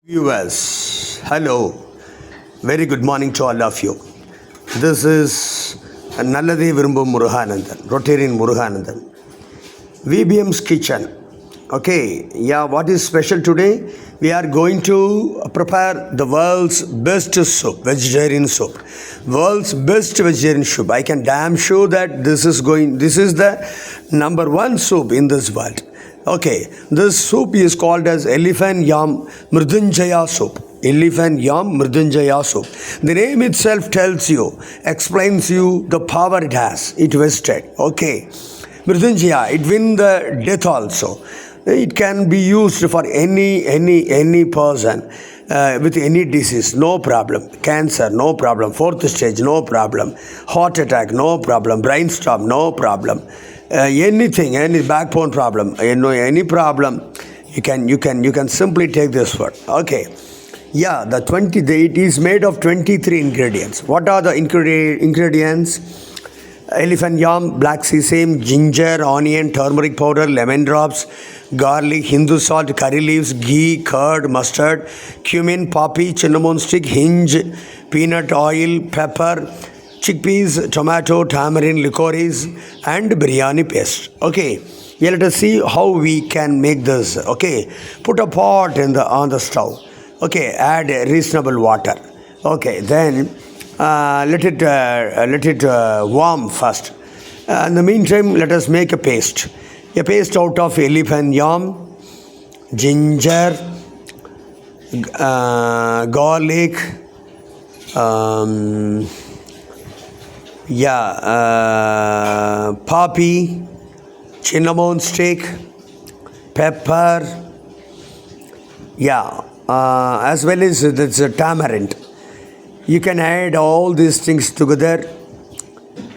Viewers, hello. Very good morning to all of you. This is Nalladhi Virumbum Muruganandan, Rotarian Muruganandan. VBM's Kitchen. Okay, yeah, what is special today? We are going to prepare the world's best soup, vegetarian soup. World's best vegetarian soup. I can damn sure that this is the number one soup in this world. Okay, this soup is called as Elephant Yam Mruthamjay Soup. Elephant Yam Mruthamjay Soup. The name itself explains you the power it has. It vested. Okay, Mruthamjaya, it wins the death also. It can be used for any person with any disease, no problem. Cancer, no problem. Fourth stage, no problem. Heart attack, no problem. Brainstorm, no problem. Anything, any backbone problem, any problem, you can simply take this one. Okay, yeah, it is made of 23 ingredients. What are the ingredients? Elephant yam, black sesame, ginger, onion, turmeric powder, lemon drops, garlic, Hindu salt, curry leaves, ghee, curd, mustard, cumin, poppy, cinnamon stick, hinge, peanut oil, pepper, chickpeas, tomato, tamarind, licorice, and biryani paste. Okay, yeah, let us see how we can make this. Okay, put a pot on the stove. Okay, add reasonable water. Okay, then let it warm first. In the meantime, let us make a paste. A paste out of elephant yam, ginger, garlic, poppy, cinnamon stick, pepper, as well as that's tamarind. You can add all these things together.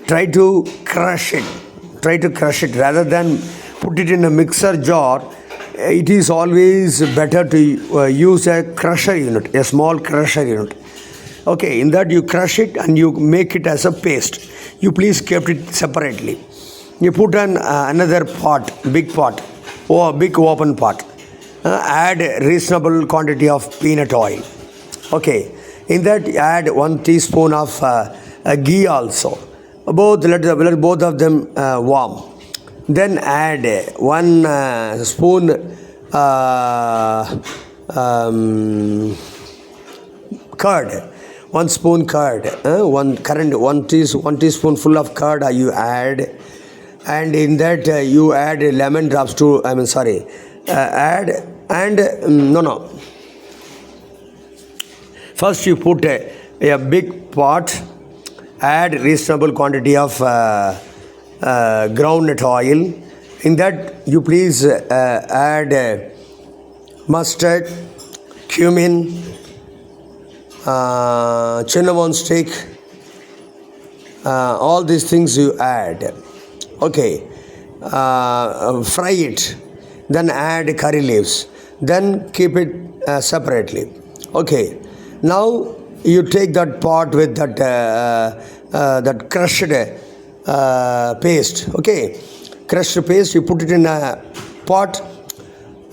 Try to crush it rather than put it in a mixer jar. It is always better to use a crusher unit, a small crusher unit. Okay, in that you crush it and you make it as a paste. You please keep it separately. You put on another pot, big pot, or a big open pot. Add a reasonable quantity of peanut oil. Okay, in that add 1 teaspoon of ghee also. Let both of them warm. Then add 1 spoon curd. 1 spoon curd, 1 teaspoon full of curd you add, and in that you add lemon drops to. First you put a big pot, add reasonable quantity of groundnut oil. In that you please add mustard, cumin, cinnamon stick, all these things you add. Okay, fry it, then add curry leaves, then keep it separately. Okay, now you take that pot with that crushed paste. Okay, crushed paste, you put it in a pot,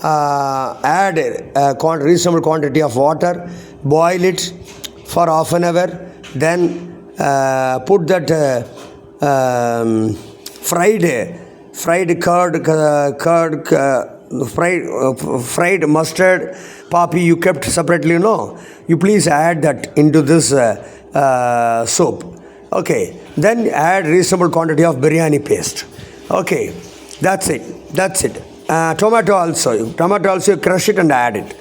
add a reasonable quantity of water, boil it for half an hour, then put that fried curd, fried mustard, poppy you kept separately, you please add that into this soup. Okay, then add reasonable quantity of biryani paste. Okay, that's it. Tomato also crush it and add it.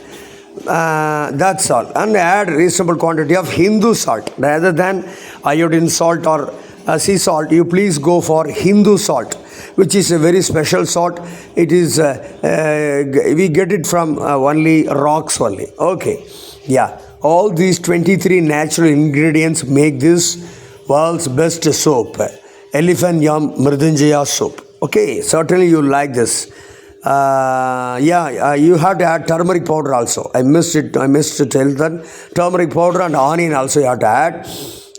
That's all. And add reasonable quantity of Hindu salt rather than iodine salt or sea salt. You please go for Hindu salt, which is a very special salt. It is we get it from only rocks only. Okay, yeah. All these 23 natural ingredients make this world's best soup, Elephant Yam Mruthamjay Soup. Okay, certainly you like this. You have to add turmeric powder also. I missed to tell that. Turmeric powder and onion also you have to add.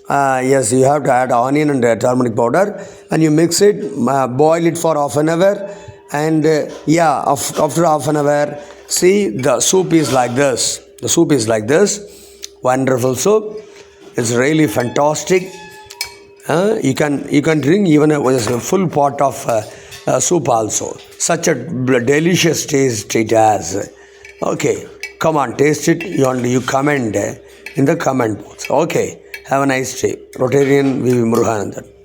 Yes, you have to add onion and turmeric powder, and you mix it, boil it for half an hour, and after half an hour, see, the soup is like this. The soup is like this. Wonderful soup. It's really fantastic. You can drink even a full pot of soup also. Such a delicious taste it has. Okay, come on, taste it. You comment in the comment box. Okay, have a nice day. Rotarian V. Mruthamjay.